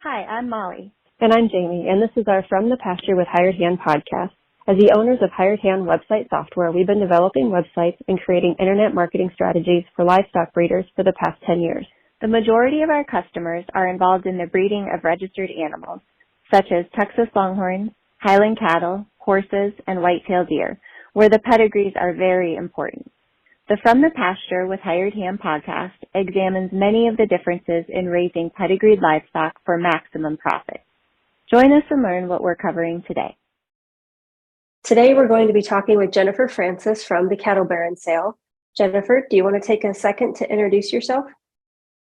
Hi, I'm Molly. And I'm Jamie, and this is our From the Pasture with Hired Hand podcast. As the owners of Hired Hand website software, we've been developing websites and creating internet marketing strategies for livestock breeders for the past 10 years. The majority of our customers are involved in the breeding of registered animals, such as Texas Longhorn, Highland cattle, horses, and white-tailed deer, where the pedigrees are very important. The From the Pasture with Hired Hand podcast examines many of the differences in raising pedigreed livestock for maximum profit. Join us and learn what we're covering today. Today we're going to be talking with Jennifer Francis from the Cattle Baron Sale. Jennifer, do you want to take a second to introduce yourself?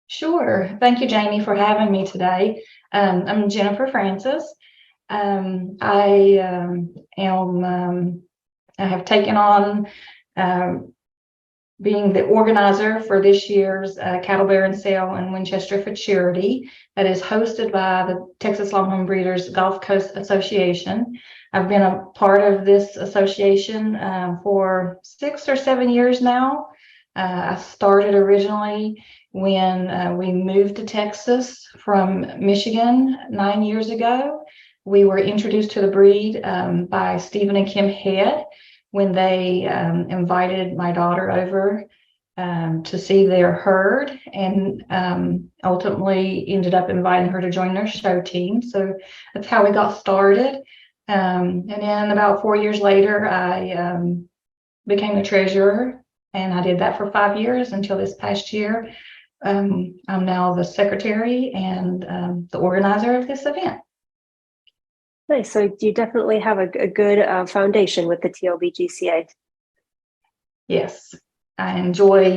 Sure. Thank you, Jamie, for having me today. I'm Jennifer Francis. I have taken on being the organizer for this year's Cattle Baron Sale in Winchester for Charity that is hosted by the Texas Longhorn Breeders Gulf Coast Association. I've been a part of this association for 6 or 7 years now. I started originally when we moved to Texas from Michigan 9 years ago. We were introduced to the breed by Stephen and Kim Head when they invited my daughter over to see their herd, and ultimately ended up inviting her to join their show team. So that's how we got started. And then about 4 years later, I became the treasurer, and I did that for 5 years until this past year. I'm now the secretary and the organizer of this event. Nice. So you definitely have a good foundation with the TLBGCA. Yes, I enjoy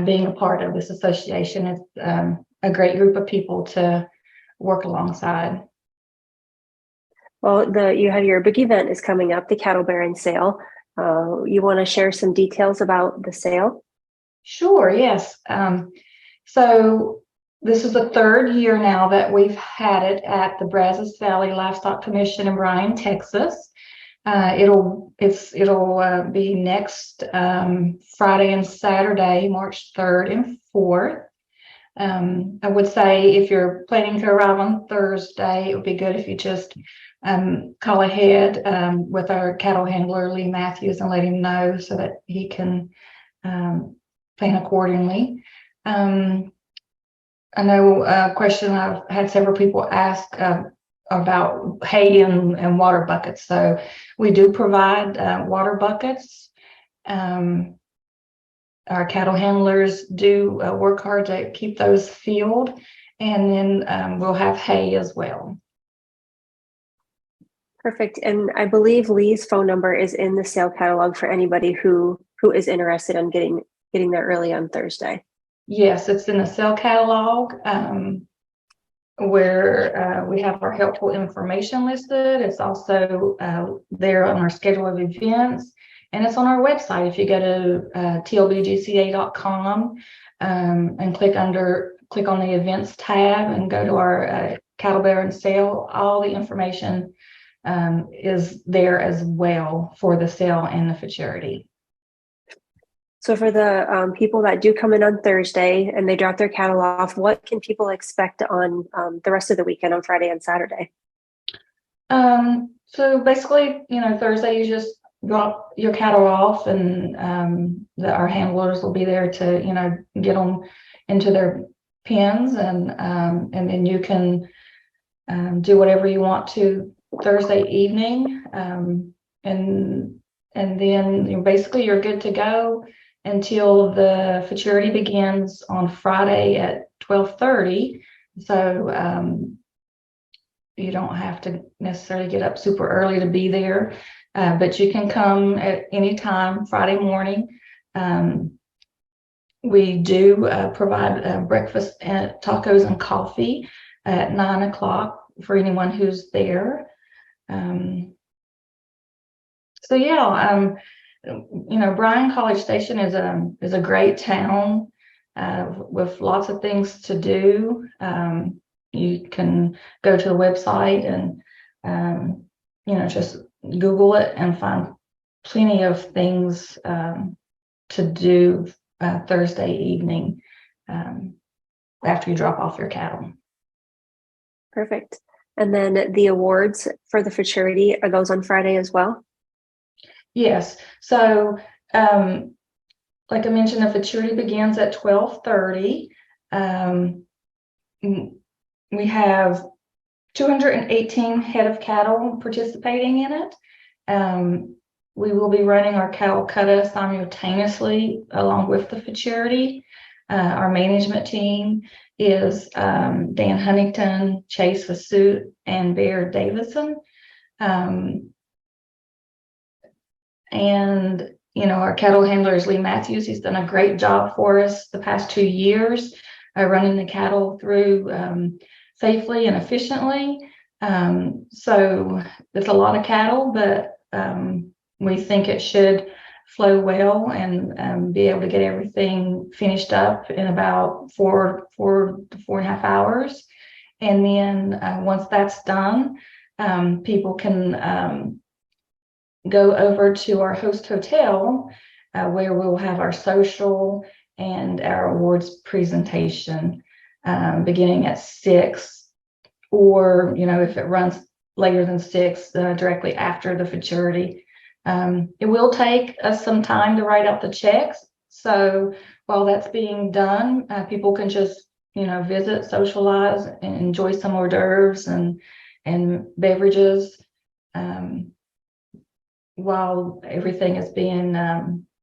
being a part of this association. It's a great group of people to work alongside. Well, you have your big event is coming up, the Cattle Baron Sale. You want to share some details about the sale? Sure, yes. So this is the third year now that we've had it at the Brazos Valley Livestock Commission in Bryan, Texas. It'll be next Friday and Saturday, March 3rd and 4th. I would say if you're planning to arrive on Thursday, it would be good if you just call ahead with our cattle handler, Lee Matthews, and let him know so that he can plan accordingly. I know a question I've had several people ask about hay and water buckets. So we do provide water buckets. Our cattle handlers do work hard to keep those filled, and then we'll have hay as well. Perfect. And I believe Lee's phone number is in the sale catalog for anybody who is interested in getting there early on Thursday. Yes, it's in the sale catalog where we have our helpful information listed. It's also there on our schedule of events, and it's on our website. If you go to TLBGCA.com and click on the events tab and go to our Cattle Baron Sale, all the information is there as well for the sale and the for charity. So for the people that do come in on Thursday and they drop their cattle off, what can people expect on the rest of the weekend on Friday and Saturday? So basically, Thursday you just drop your cattle off, and our handlers will be there to, get them into their pens, and then you can do whatever you want to Thursday evening, and then basically you're good to go until the for charity begins on Friday at 12:30. So you don't have to necessarily get up super early to be there, but you can come at any time Friday morning. We do provide breakfast and tacos and coffee at 9 o'clock for anyone who's there. So yeah, Bryan College Station is a great town with lots of things to do. You can go to the website and just Google it and find plenty of things to do Thursday evening after you drop off your cattle. Perfect. And then the awards for the futurity, are those on Friday as well? Yes. So, like I mentioned, the futurity begins at 12:30. We have 218 head of cattle participating in it. We will be running our cattle cutta simultaneously along with the futurity. Our management team is Dan Huntington, Chase Vasut, and Bear Davidson. And our cattle handler is Lee Matthews. He's done a great job for us the past 2 years, running the cattle through safely and efficiently. So it's a lot of cattle, but we think it should flow well and be able to get everything finished up in about 4 to 4.5 hours. And then once that's done, people can go over to our host hotel where we'll have our social and our awards presentation beginning at 6, or if it runs later than 6, directly after the futurity. It will take us some time to write out the checks, so while that's being done, people can just visit, socialize, and enjoy some hors d'oeuvres and beverages while everything is being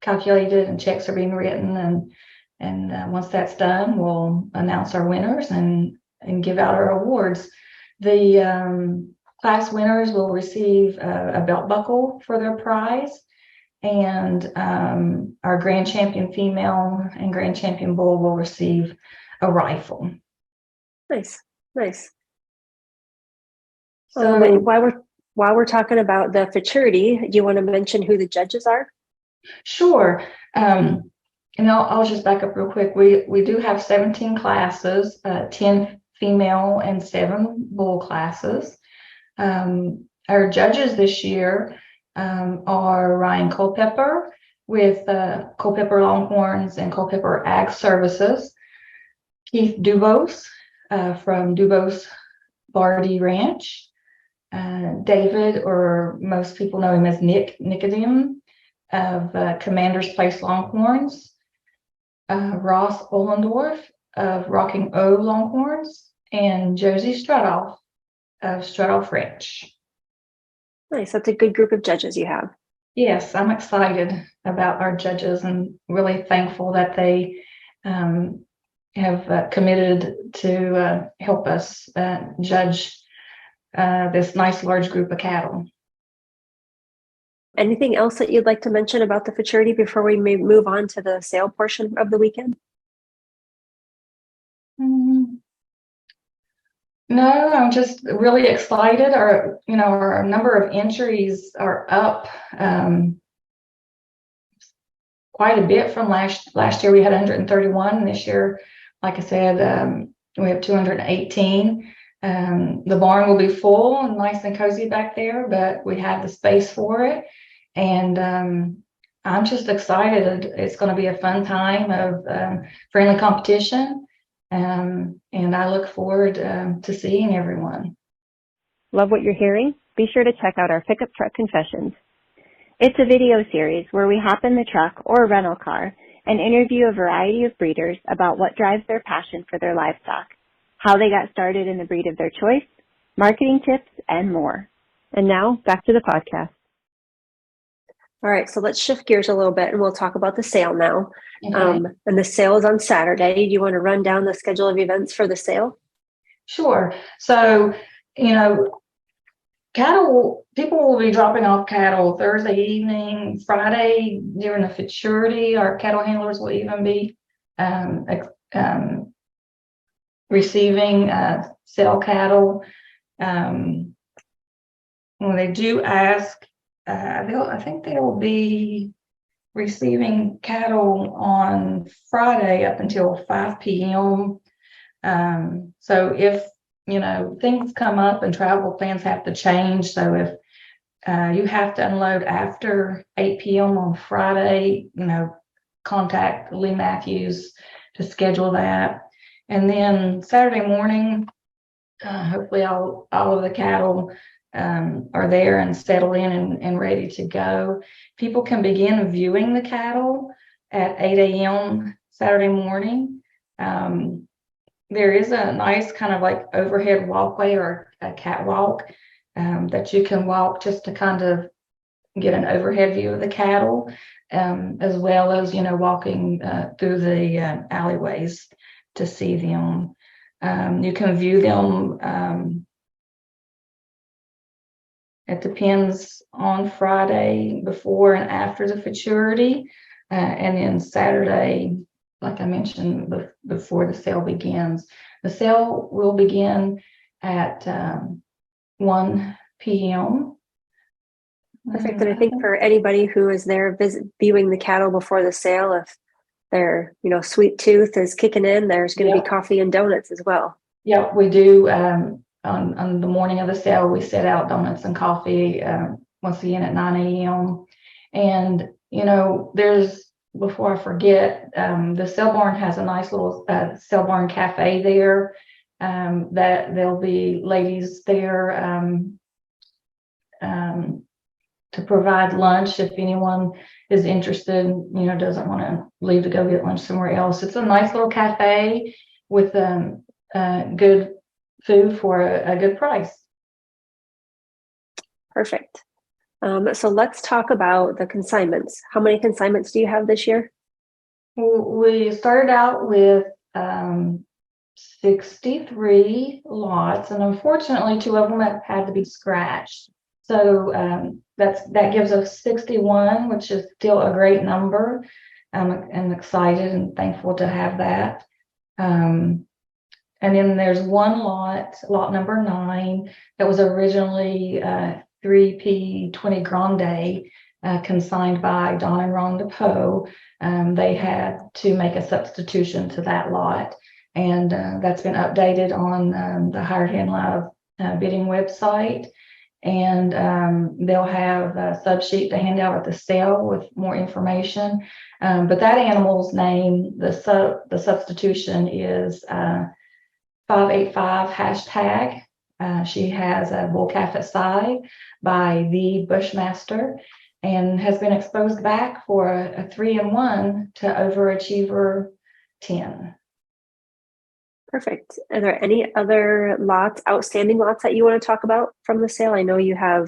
calculated and checks are being written. And once that's done, we'll announce our winners and give out our awards. The class winners will receive a belt buckle for their prize, and our grand champion female and grand champion bull will receive a rifle. Nice. So while we're talking about the futurity, do you want to mention who the judges are? Sure. And I'll just back up real quick. We do have 17 classes, 10 female and 7 bull classes. Our judges this year are Ryan Culpepper with Culpepper Longhorns and Culpepper Ag Services, Keith Dubose from Dubose Bardi Ranch, David, or most people know him as Nicodem of Commander's Place Longhorns, Ross Ollendorf of Rocking O Longhorns, and Josie Strutoff of Strutoff Ranch. Nice. That's a good group of judges you have. Yes, I'm excited about our judges and really thankful that they have committed to help us judge this nice large group of cattle. Anything else that you'd like to mention about the futurity before we may move on to the sale portion of the weekend? No, I'm just really excited. Our number of entries are up quite a bit from last year. We had 131. This year, like I said, we have 218. The barn will be full and nice and cozy back there, but we have the space for it. And I'm just excited. It's going to be a fun time of friendly competition. And I look forward to seeing everyone. Love what you're hearing? Be sure to check out our Pickup Truck Confessions. It's a video series where we hop in the truck or rental car and interview a variety of breeders about what drives their passion for their livestock, how they got started in the breed of their choice, marketing tips, and more. And now back to the podcast. All right, so let's shift gears a little bit and we'll talk about the sale now. Okay. And the sale is on Saturday. Do you want to run down the schedule of events for the sale? Sure. So, people will be dropping off cattle Thursday evening, Friday during the futurity. Our cattle handlers will even be receiving sale cattle. When they do ask, I think they will be receiving cattle on Friday up until 5 p.m. So if things come up and travel plans have to change, so if you have to unload after 8 p.m. on Friday, contact Lee Matthews to schedule that. And then Saturday morning, hopefully all of the cattle are there and settled in and ready to go. People can begin viewing the cattle at 8 a.m. Saturday morning. There is a nice kind of like overhead walkway or a catwalk that you can walk just to kind of get an overhead view of the cattle, as well as, walking through the alleyways to see them. You can view them at the pens on Friday before and after the futurity, and then Saturday, like I mentioned, before the sale begins. The sale will begin at 1 p.m. Perfect. And I think for anybody who is there viewing the cattle before the sale, if their, sweet tooth is kicking in, there's going to be coffee and donuts as well. Yeah, we do. On the morning of the sale, we set out donuts and coffee once again at 9 a.m. And, before I forget, the sale barn has a nice little sale barn cafe there, that there'll be ladies there to provide lunch if anyone is interested, doesn't want to leave to go get lunch somewhere else. It's a nice little cafe with good food for a good price. Perfect. So let's talk about the consignments. How many consignments do you have this year? We started out with 63 lots, and unfortunately 2 of them have had to be scratched. So that gives us 61, which is still a great number. I'm excited and thankful to have that. And then there's one lot number 9, that was originally 3P 20 Grande, consigned by Don and Ron DePoe. They had to make a substitution to that lot, and that's been updated on the Hired Hand Live bidding website. And they'll have a sub sheet to hand out at the sale with more information. But that animal's name, the substitution is 585 hashtag. She has a bull calf at side by the Bushmaster and has been exposed back for a 3-1 to overachiever 10. Perfect. Are there any other outstanding lots that you want to talk about from the sale? I know you now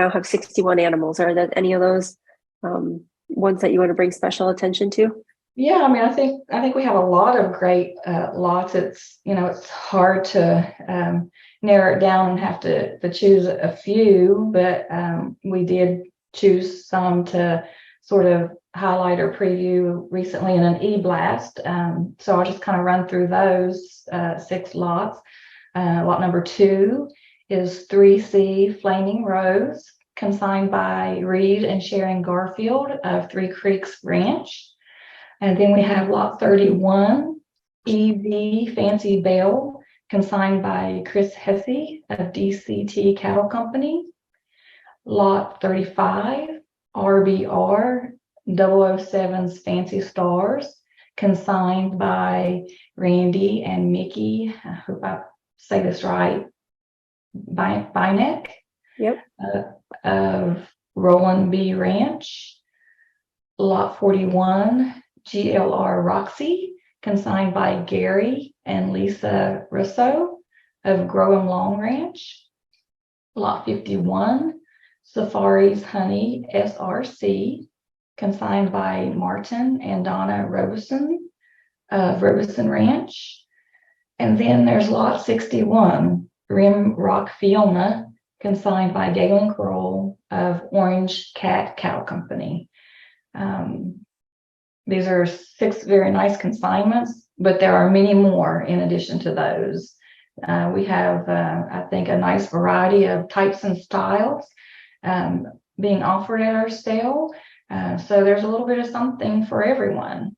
have 61 animals. Are there any of those ones that you want to bring special attention to? Yeah, I mean, I think we have a lot of great lots. It's it's hard to narrow it down and have to choose a few, but we did choose some to sort of highlight or preview recently in an e-blast. So I'll just kind of run through those 6 lots. Lot number 2 is 3C Flaming Rose, consigned by Reed and Sharon Garfield of Three Creeks Ranch. And then we have lot 31, EB Fancy Belle, consigned by Chris Hesse of DCT Cattle Company. Lot 35, RBR 007's Fancy Stars, consigned by Randy and Mickey, I hope I say this right, Bynek. Yep. Of Roland B Ranch. Lot 41, GLR Roxy, consigned by Gary and Lisa Russo of Grow 'em Long Ranch. Lot 51, Safari's Honey SRC, consigned by Martin and Donna Robeson of Robeson Ranch. And then there's lot 61, Rim Rock Fiona, consigned by Galen Kroll of Orange Cat Cattle Company. These are 6 very nice consignments, but there are many more in addition to those. We have, I think, a nice variety of types and styles being offered at our sale. So there's a little bit of something for everyone.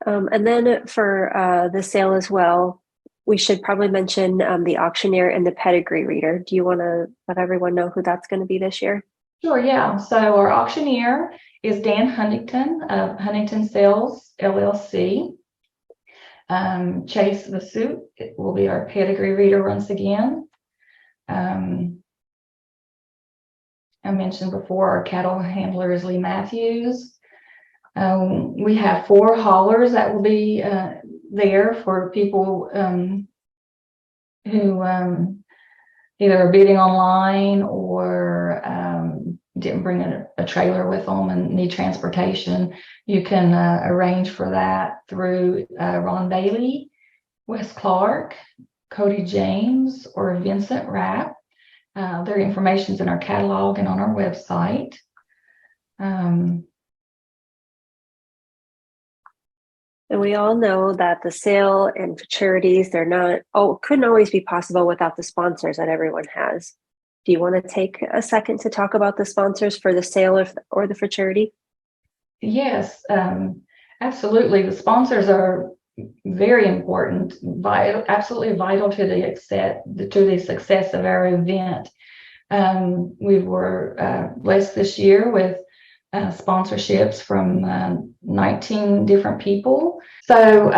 And then for the sale as well, we should probably mention the auctioneer and the pedigree reader. Do you want to let everyone know who that's going to be this year? Sure, yeah. So our auctioneer is Dan Huntington of Huntington Sales LLC. Chase the Suit will be our pedigree reader once again. I mentioned before our cattle handler is Lee Matthews. We have 4 haulers that will be there for people who either are bidding online or didn't bring a trailer with them and need transportation. You can arrange for that through Ron Bailey, Wes Clark, Cody James, or Vincent Rapp. Their information's in our catalog and on our website. And we all know that the sale and charities, couldn't always be possible without the sponsors that everyone has. Do you want to take a second to talk about the sponsors for the sale or the for charity? Yes, absolutely. The sponsors are very important, absolutely vital to the success of our event. We were blessed this year with sponsorships from 19 different people. So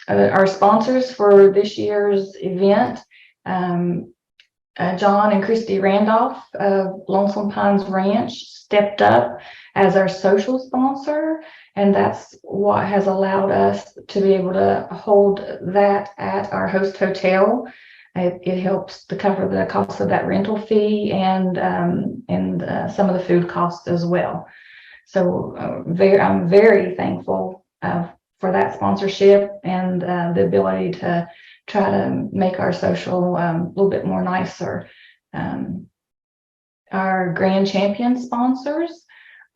our sponsors for this year's event, John and Christy Randolph of Lonesome Pines Ranch stepped up as our social sponsor, and that's what has allowed us to be able to hold that at our host hotel. It helps to cover the cost of that rental fee and some of the food costs as well. So I'm very thankful for that sponsorship and the ability to try to make our social a little bit more nicer. Our grand champion sponsors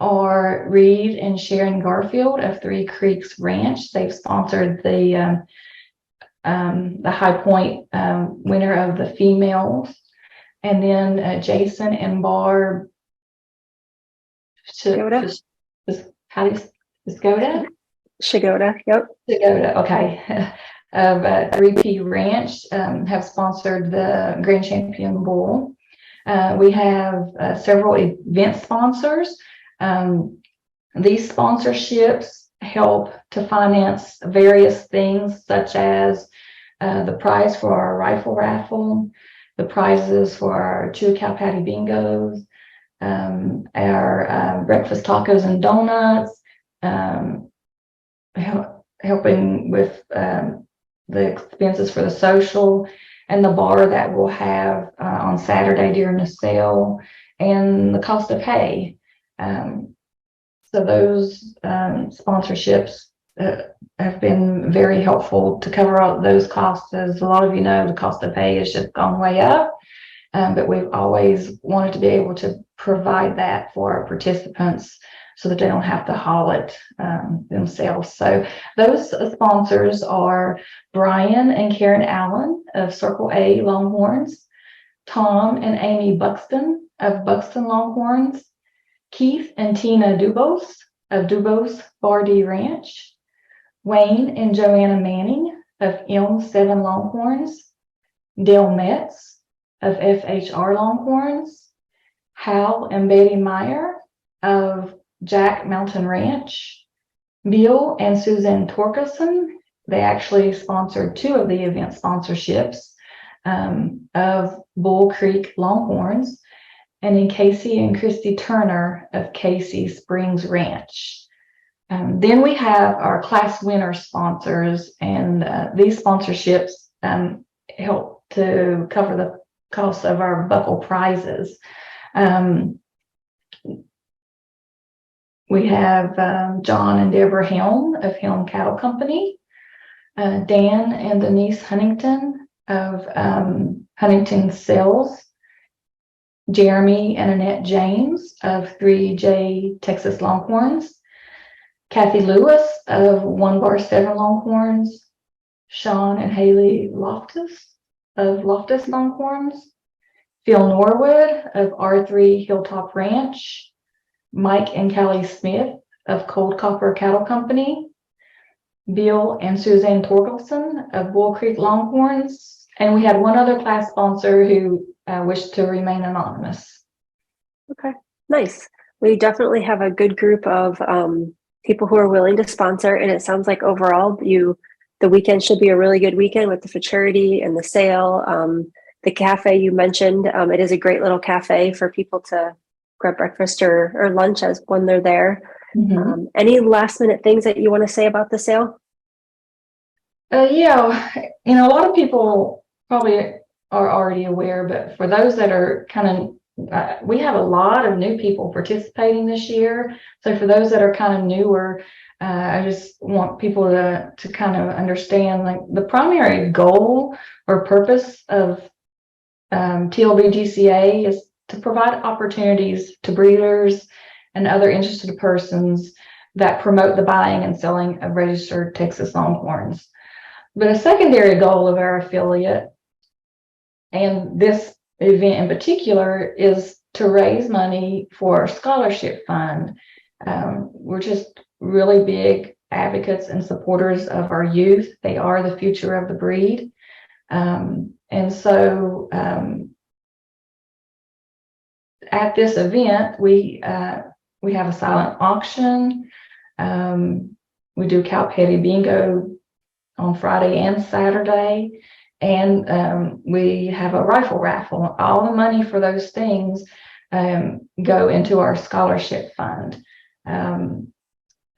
are Reed and Sharon Garfield of Three Creeks Ranch. They've sponsored the High Point winner of the females, and then Jason and Barb Shigoda? Shigoda? Shigoda, yep. Shigoda, okay. Of 3P Ranch have sponsored the Grand Champion Bull. We have several event sponsors. These sponsorships help to finance various things such as the prize for our rifle raffle, the prizes for our Chew Cow Patty bingos, our breakfast tacos and donuts, helping with the expenses for the social and the bar that we'll have on Saturday during the sale, and the cost of hay. So those sponsorships have been very helpful to cover all those costs. As a lot of you know, the cost of hay has just gone way up, but we've always wanted to be able to provide that for our participants so that they don't have to haul it themselves. So those sponsors are Brian and Karen Allen of Circle A Longhorns, Tom and Amy Buxton of Buxton Longhorns, Keith and Tina Dubose of Dubose Bardee Ranch, Wayne and Joanna Manning of M7 Longhorns, Dale Metz of FHR Longhorns, Hal and Betty Meyer of Jack Mountain Ranch, Bill and Suzanne Torkelson. They actually sponsored 2 of the event sponsorships of Bull Creek Longhorns, and then Casey and Christy Turner of Casey Springs Ranch. Then we have our class winner sponsors, and these sponsorships help to cover the cost of our buckle prizes. We have John and Deborah Helm of Helm Cattle Company, Dan and Denise Huntington of Huntington Sales, Jeremy and Annette James of 3J Texas Longhorns, Kathy Lewis of 1 Bar 7 Longhorns, Sean and Haley Loftus of Loftus Longhorns, Phil Norwood of R3 Hilltop Ranch, Mike and Callie Smith of Cold Copper Cattle Company, Bill and Suzanne Torkelson of Bull Creek Longhorns, and we had one other class sponsor who wished to remain anonymous. Okay, nice. We definitely have a good group of people who are willing to sponsor, and it sounds like overall you the weekend should be a really good weekend with the futurity and the sale. The cafe you mentioned, it is a great little cafe for people to grab breakfast or lunch as when they're there. Mhm. Any last minute things that you want to say about the sale? Yeah, a lot of people probably are already aware, but for those that are we have a lot of new people participating this year. So for those that are kind of newer, I just want people to kind of understand, like, the primary goal or purpose of TLBGCA is to provide opportunities to breeders and other interested persons that promote the buying and selling of registered Texas Longhorns. But a secondary goal of our affiliate, and this event in particular, is to raise money for our scholarship fund. We're just really big advocates and supporters of our youth. They are the future of the breed. And so at this event, we have a silent auction. We do cow petty bingo on Friday and Saturday, and we have a rifle raffle. All the money for those things go into our scholarship fund.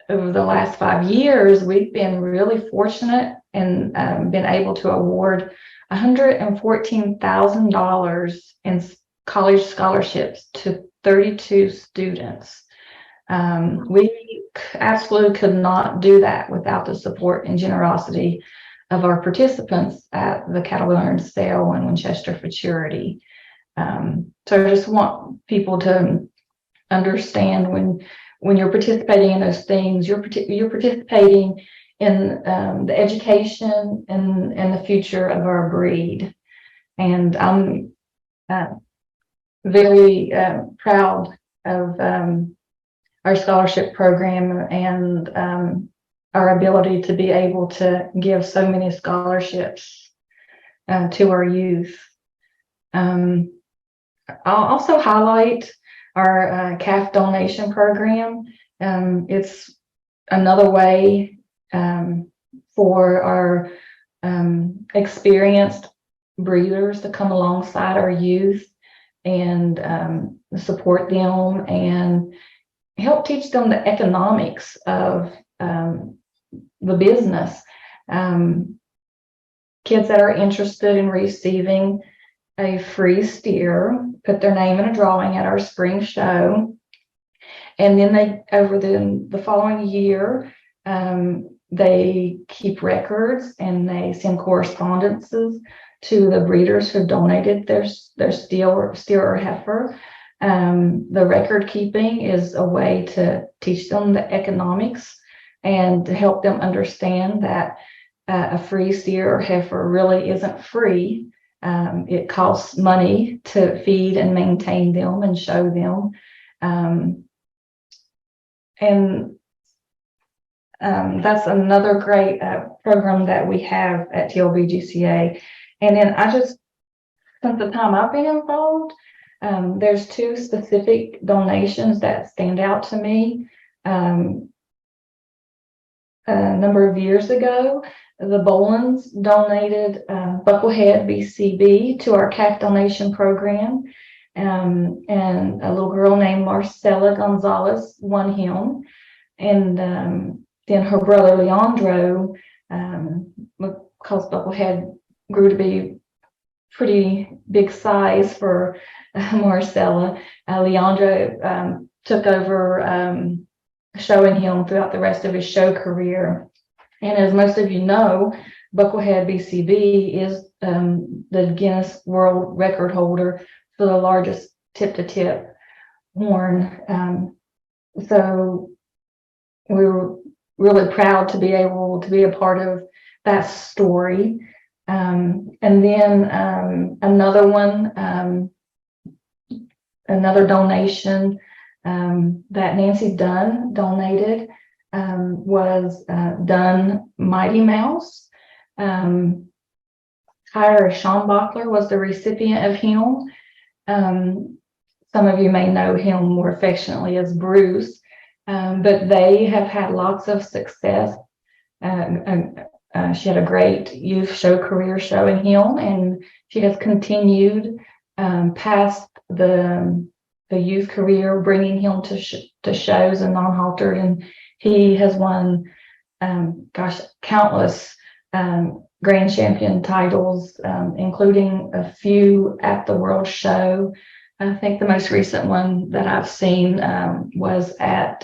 Over the last 5 years, we've been really fortunate and been able to award $114,000 in college scholarships to 32 students. We absolutely could not do that without the support and generosity of our participants at the Cattle Barons Sale in Winchester Futurity. So I just want people to understand, when you're participating in those things, you're participating in the education and the future of our breed. And I'm very proud of our scholarship program and our ability to be able to give so many scholarships to our youth. I'll also highlight our calf donation program. It's another way for our experienced breeders to come alongside our youth and support them and help teach them the economics of the business. Kids that are interested in receiving a free steer put their name in a drawing at our spring show, and then they, over the following year, they keep records and they send correspondences to the breeders who donated their steer or heifer. The record keeping is a way to teach them the economics and to help them understand that a free steer or heifer really isn't free. It costs money to feed and maintain them and show them. That's another great program that we have at TLBGCA. And then since the time I've been involved, there's two specific donations that stand out to me. A number of years ago, the Bolins donated Bucklehead BCB to our calf donation program, and a little girl named Marcela Gonzalez won him. And then her brother Leandro, because Bucklehead grew to be pretty big size for Marcela, Leandro took over showing him throughout the rest of his show career. And as most of you know, Bucklehead BCB is the Guinness World Record holder for the largest tip-to-tip horn. So we were really proud to be able to be a part of that story. And then another donation that Nancy Dunn donated was Dunn Mighty Mouse. Tyra Schombacher was the recipient of him. Some of you may know him more affectionately as Bruce, but they have had lots of success she had a great youth show career showing him, and she has continued past the youth career, bringing him to shows and non-haltered, and he has won countless grand champion titles, including a few at the World Show. I think the most recent one that I've seen was at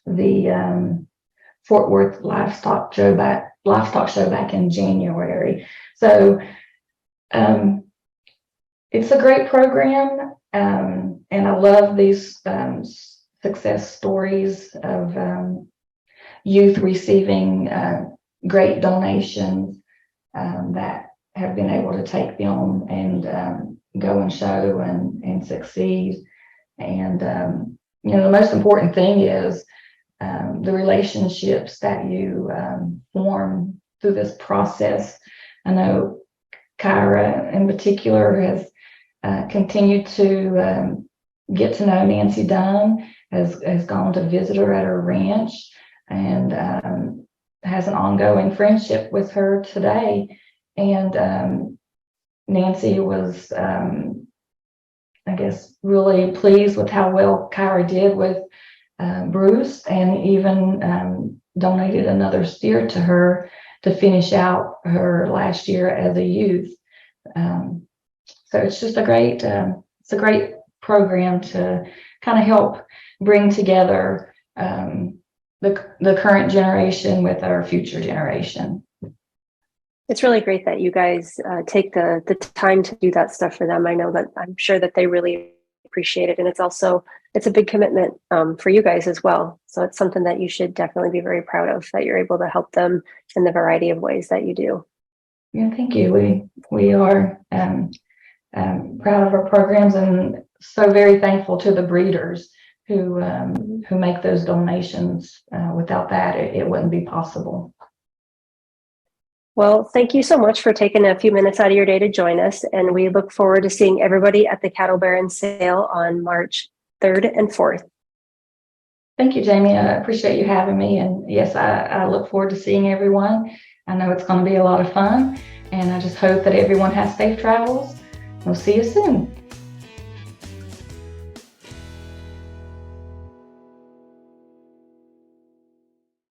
the Fort Worth Livestock Show back in January. So it's a great program, and I love these success stories of youth receiving great donations that have been able to take them and go and show and succeed. And the most important thing is the relationships that you form through this process. I know Kyra in particular has continued to get to know Nancy Dunn, has gone to visit her at her ranch, and has an ongoing friendship with her today. And Nancy was, really pleased with how well Kyra did with Bruce, and even donated another steer to her to finish out her last year as a youth. So it's just a great program to kind of help bring together the current generation with our future generation. It's really great that you guys take the time to do that stuff for them. I know that I'm sure that they really appreciate it. And it's a big commitment for you guys as well. So it's something that you should definitely be very proud of, that you're able to help them in the variety of ways that you do. Yeah, thank you. We are proud of our programs, and so very thankful to the breeders who make those donations. Without that, it wouldn't be possible. Well, thank you so much for taking a few minutes out of your day to join us. And we look forward to seeing everybody at the Cattle Baron Sale on March 3rd and 4th. Thank you, Jamie. I appreciate you having me. And yes, I look forward to seeing everyone. I know it's going to be a lot of fun, and I just hope that everyone has safe travels. We'll see you soon.